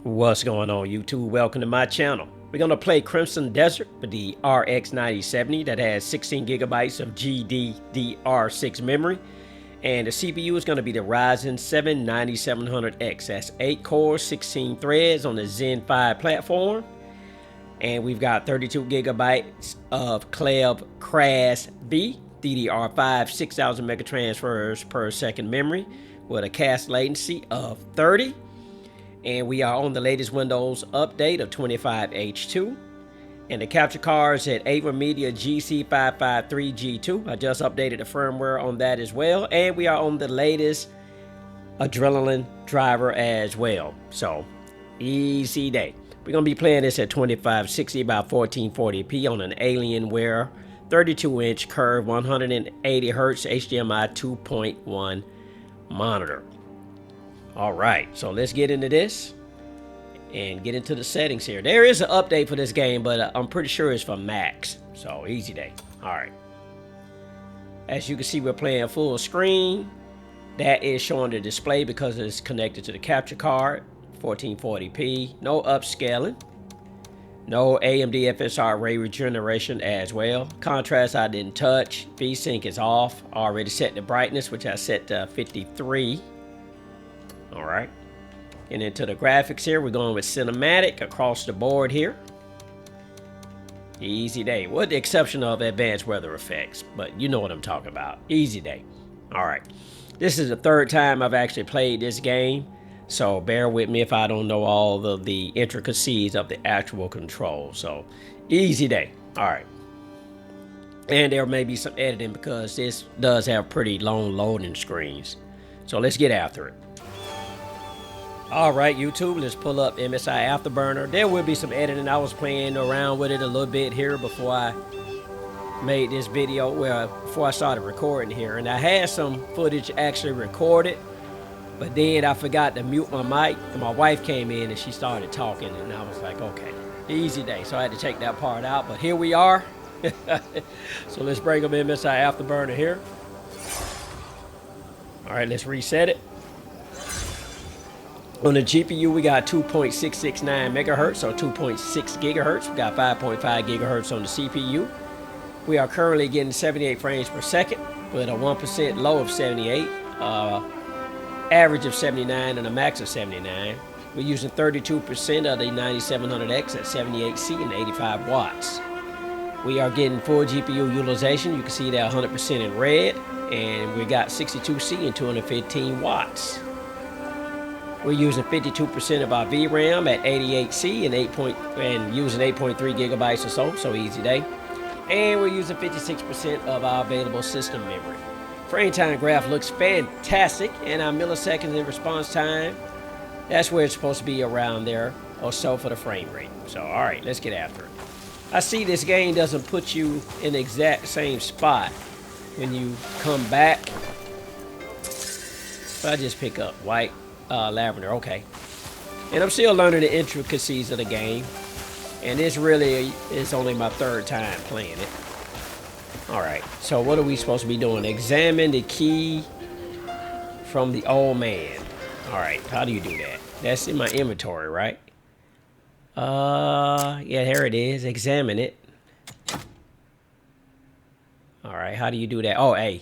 What's going on, YouTube? Welcome to my channel. We're going to play Crimson Desert with the RX 9070 that has 16 gigabytes of GDDR6 memory. And the CPU is going to be the Ryzen 7 9700X. That's 8 cores, 16 threads on the Zen 5 platform. And we've got 32 gigabytes of KLEVV Cras V, DDR5, 6000 megatransfers per second memory with a cache latency of 30. And we are on the latest Windows update of 25H2. And the capture card is at Avermedia GC553G2. I just updated the firmware on that as well. And we are on the latest Adrenaline driver as well. So, easy day. We're going to be playing this at 2560 by 1440p on an Alienware 32-inch curved 180 Hz HDMI 2.1 monitor. All right, so let's get into this and get into the settings here. There is an update for this game, but I'm pretty sure it's for Macs. So easy day. All right. As you can see, we're playing full screen. That is showing the display because it's connected to the capture card. 1440p. No upscaling. No AMD FSR ray regeneration as well. Contrast I didn't touch. VSync is off. Already set the brightness, which I set to 53. All right, and into the graphics here, we're going with cinematic across the board here. Easy day, with the exception of advanced weather effects, but you know what I'm talking about. Easy day. All right, this is the third time I've actually played this game, so bear with me if I don't know all of the intricacies of the actual control. So easy day. All right, and there may be some editing because this does have pretty long loading screens. So let's get after it. All right, YouTube, let's pull up MSI Afterburner. There will be some editing. I was playing around with it a little bit here before I made this video, well, before I started recording here. And I had some footage actually recorded, but then I forgot to mute my mic. And my wife came in and she started talking, and I was like, okay, easy day. So I had to take that part out, but here we are. So let's bring up MSI Afterburner here. All right, let's reset it. On the GPU, we got 2.669 megahertz, or 2.6 gigahertz. We got 5.5 gigahertz on the CPU. We are currently getting 78 frames per second with a 1% low of 78, average of 79, and a max of 79. We're using 32% of the 9700X at 78C and 85 watts. We are getting full GPU utilization. You can see that 100% in red, and we got 62C and 215 watts. We're using 52% of our VRAM at 88C and using 8.3 gigabytes or so easy day. And we're using 56% of our available system memory. Frame time graph looks fantastic, and our milliseconds in response time, that's where it's supposed to be, around there or so for the frame rate. So, all right, let's get after it. I see this game doesn't put you in the exact same spot when you come back. So I just pick up white. Lavender, okay. And I'm still learning the intricacies of the game. And this really is only my third time playing it. Alright, so what are we supposed to be doing? Examine the key from the old man. Alright, how do you do that? That's in my inventory, right? Yeah, here it is. Examine it. Alright, how do you do that? Oh, A.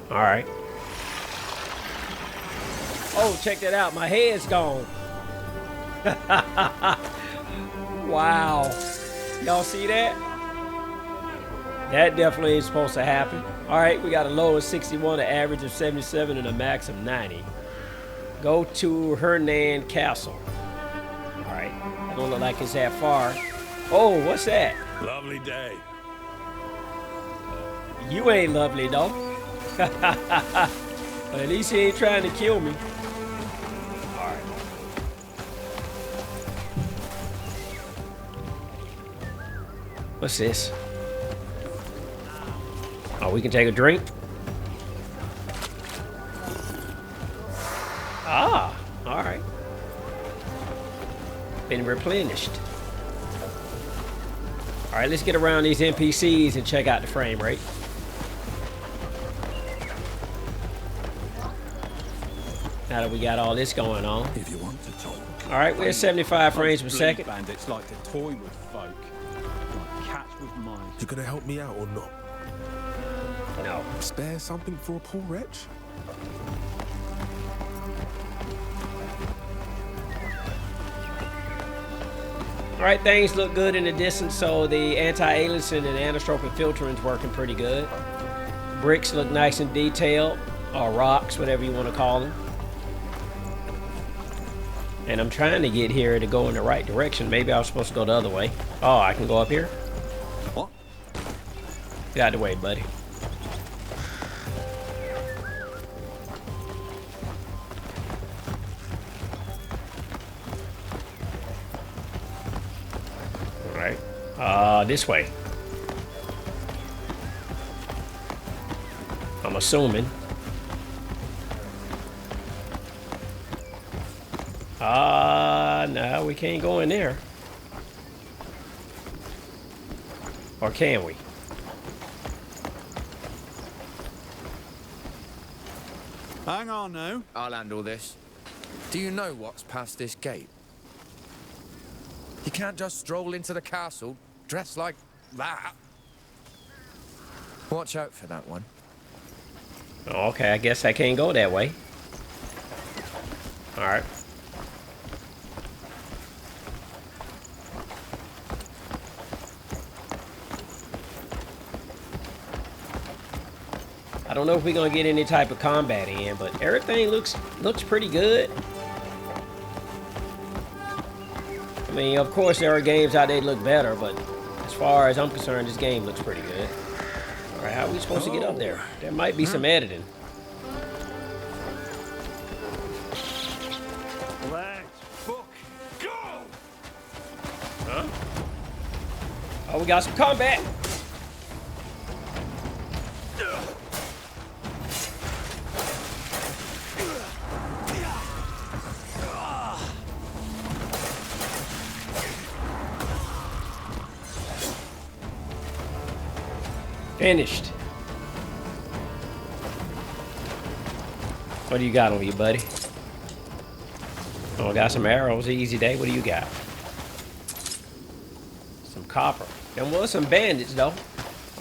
All right. Oh, check that out. My head's gone. Wow. Y'all see that? That definitely is supposed to happen. All right, we got a low of 61, an average of 77, and a max of 90. Go to Hernan Castle. All right. I don't look like it's that far. Oh, what's that? Lovely day. You ain't lovely, though. But at least he ain't trying to kill me. Alright. What's this? Oh, we can take a drink? Ah, alright. Been replenished. Alright, let's get around these NPCs and check out the frame rate. Now that we got all this going on. If you want to talk. All right, we're at 75 frames per second. Bandits like to toy with folk. Like cats with mice. You gonna help me out or not? No. Spare something for a poor wretch? All right, things look good in the distance, so the anti-aliasing and anisotropic filtering is working pretty good. Bricks look nice and detailed, or rocks, whatever you want to call them. And I'm trying to get here to go in the right direction. Maybe I was supposed to go the other way. Oh, I can go up here? What? Get out of the way, buddy. This way. I'm assuming. No, we can't go in there. Or can we? Hang on now. I'll handle this. Do you know what's past this gate? You can't just stroll into the castle dressed like that. Watch out for that one. Okay, I guess I can't go that way. Alright. I don't know if we're gonna get any type of combat in, but everything looks pretty good. I mean, of course there are games out there that look better, but as far as I'm concerned, this game looks pretty good. All right, how are we supposed to get up there? There might be some editing. Let's fuck go! Huh? Oh, we got some combat. Finished. What do you got on you, buddy? Oh, I got some arrows. Easy day. What do you got? Some copper. There was some bandits, though.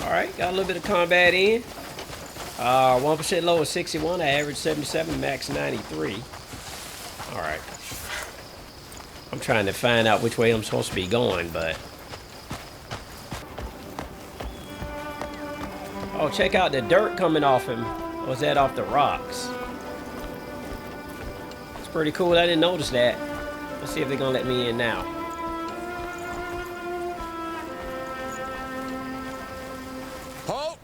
All right, got a little bit of combat in. 1% low is 61. I average 77, max 93. All right. I'm trying to find out which way I'm supposed to be going, but... Oh, check out the dirt coming off him. Or was that off the rocks? It's pretty cool. I didn't notice that. Let's see if they're gonna let me in now. Halt!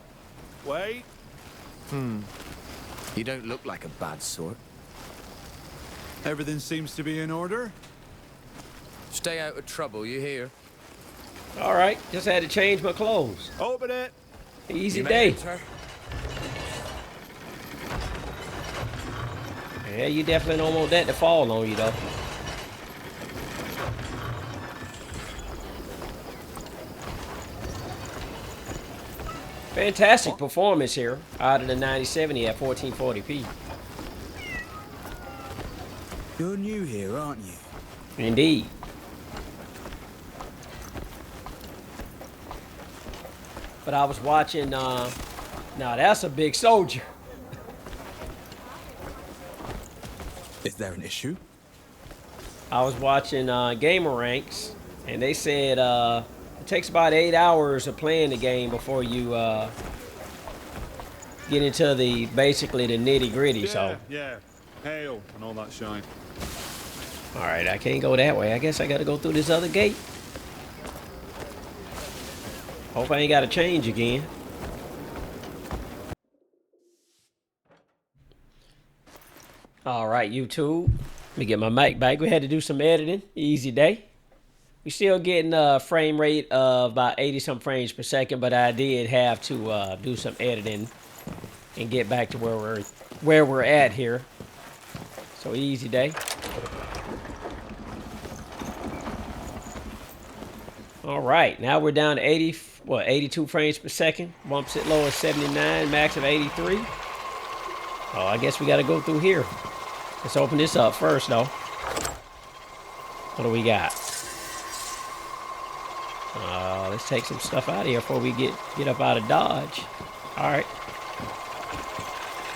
Wait. You don't look like a bad sort. Everything seems to be in order. Stay out of trouble, you hear? All right, just had to change my clothes. Open it. Easy You may day. enter. Yeah, you definitely don't want that to fall on you, though. Fantastic performance here out of the 9070 at 1440p. You're new here, aren't you? Indeed. But I was watching, now that's a big soldier. Is there an issue? I was watching Gamer Ranks, and they said it takes about 8 hours of playing the game before you get into the basically the nitty gritty. Yeah, So yeah. Hail and all that shine. all right, I can't go that way. I guess I got to go through this other gate. Hope I ain't got to change again. All right, YouTube. Let me get my mic back. We had to do some editing. Easy day. We still getting a frame rate of about 80-some frames per second, but I did have to do some editing and get back to where we're at here. So easy day. All right, now we're down to 82 frames per second. Bumps it low at 79, max of 83. Oh, I guess we got to go through here. Let's open this up first, though. What do we got? Let's take some stuff out of here before we get up out of Dodge. All right.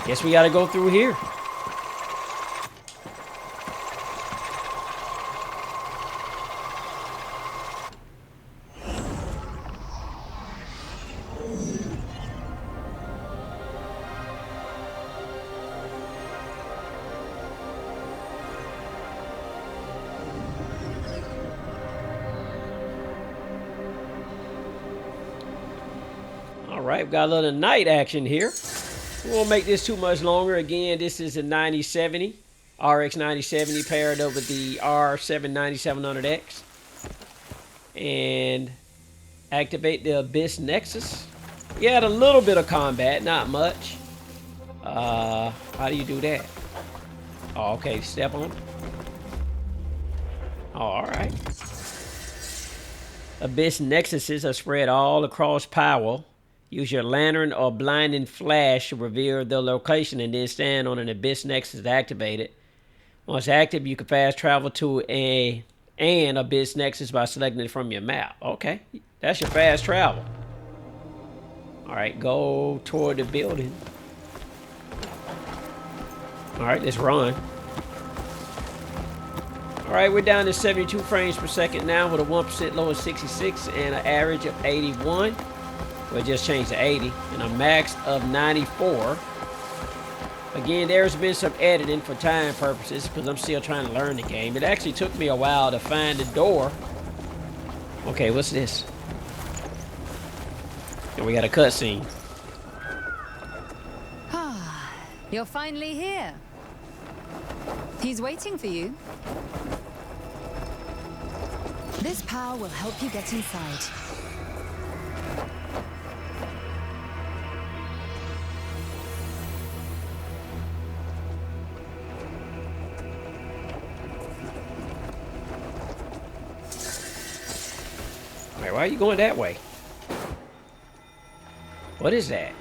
Guess we got to go through here. Alright, we've got a little night action here. We won't make this too much longer. Again, this is a 9070, RX 9070 paired up with the R7 9700X. And activate the Abyss Nexus. We had a little bit of combat, not much. How do you do that? Oh, okay, step on it. Oh, alright. Abyss Nexuses are spread all across Power. Use your lantern or blinding flash to reveal the location and then stand on an Abyss Nexus to activate it. Once active, you can fast travel to an Abyss Nexus by selecting it from your map. Okay, that's your fast travel. Alright, go toward the building. Alright, let's run. Alright, we're down to 72 frames per second now with a 1% low of 66 and an average of 81. We'll just change to 80 and a max of 94. Again, there's been some editing for time purposes because I'm still trying to learn the game. It actually took me a while to find the door. Okay, what's this? And we got a cutscene. Ah, you're finally here. He's waiting for you. This power will help you get inside. Why are you going that way? What is that?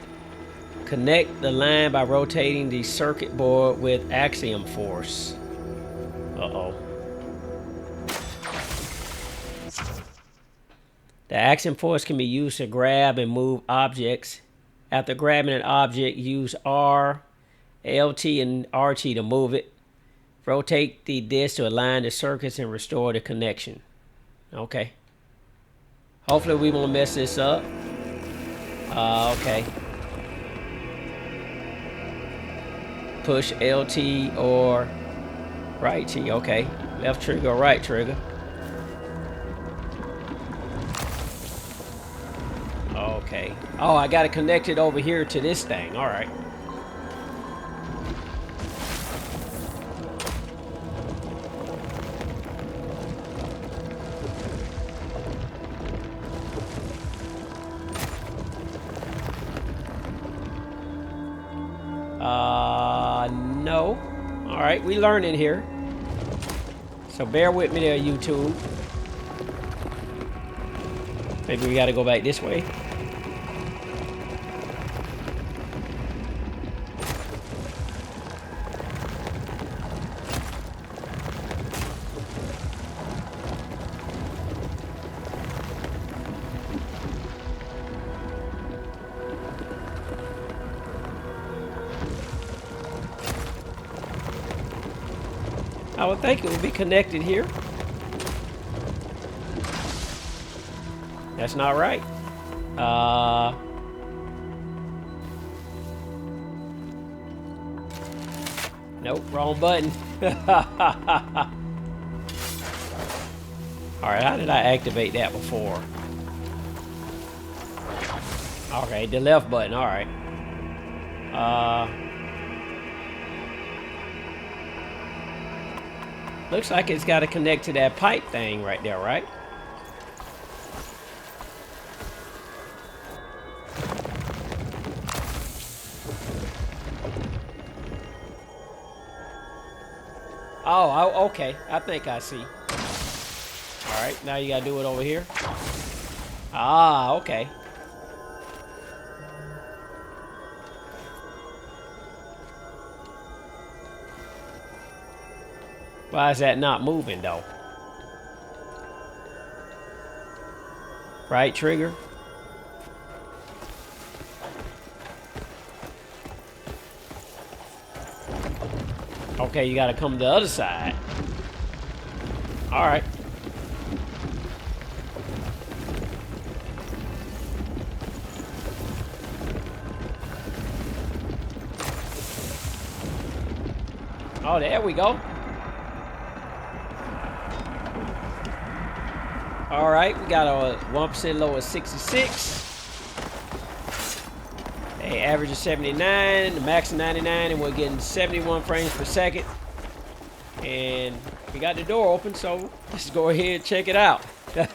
Connect the line by rotating the circuit board with axiom force. Uh-oh. The axiom force can be used to grab and move objects. After grabbing an object, use R, LT, and RT to move it. Rotate the disc to align the circuits and restore the connection. Okay. Hopefully we won't mess this up. Okay. Push LT or right T. Okay. Left trigger or right trigger. Okay. Oh, I got to connect it over here to this thing. All right. No. All right, we learning here. So bear with me there, YouTube. Maybe we got to go back this way. I would think it would be connected here. That's not right. Nope, wrong button. Alright, how did I activate that before? Okay, the left button, alright. Looks like it's got to connect to that pipe thing right there, right? Oh, okay. I think I see. All right, now you got to do it over here. Ah, okay. Why is that not moving though? Right trigger. Okay, you gotta come to the other side. All right. Oh, there we go. All right, we got a 1% low of 66. A average of 79, the max of 99, and we're getting 71 frames per second. And we got the door open, so let's go ahead and check it out. All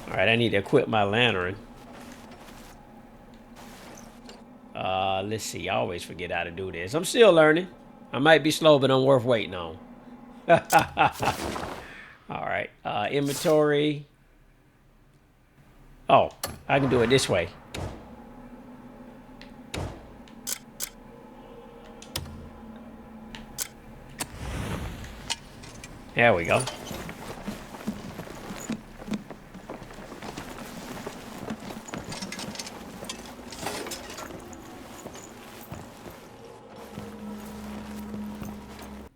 right, I need to equip my lantern. Let's see. I always forget how to do this. I'm still learning. I might be slow, but I'm worth waiting on. All right. Inventory. Oh, I can do it this way. There we go.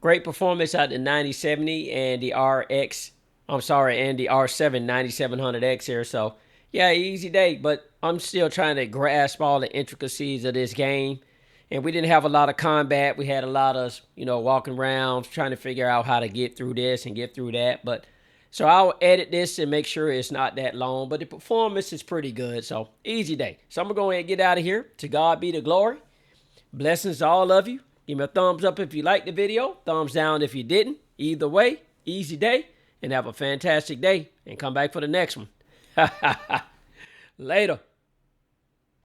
Great performance out the 9070 and the RX. I'm sorry, and the R7 9700X here. So, yeah, easy day, but I'm still trying to grasp all the intricacies of this game. And we didn't have a lot of combat. We had a lot of, walking around, trying to figure out how to get through this and get through that. But so I'll edit this and make sure it's not that long. But the performance is pretty good. So, easy day. So, I'm going to go ahead and get out of here. To God be the glory. Blessings to all of you. Give me a thumbs up if you liked the video. Thumbs down if you didn't. Either way, easy day. And have a fantastic day. And come back for the next one. Later.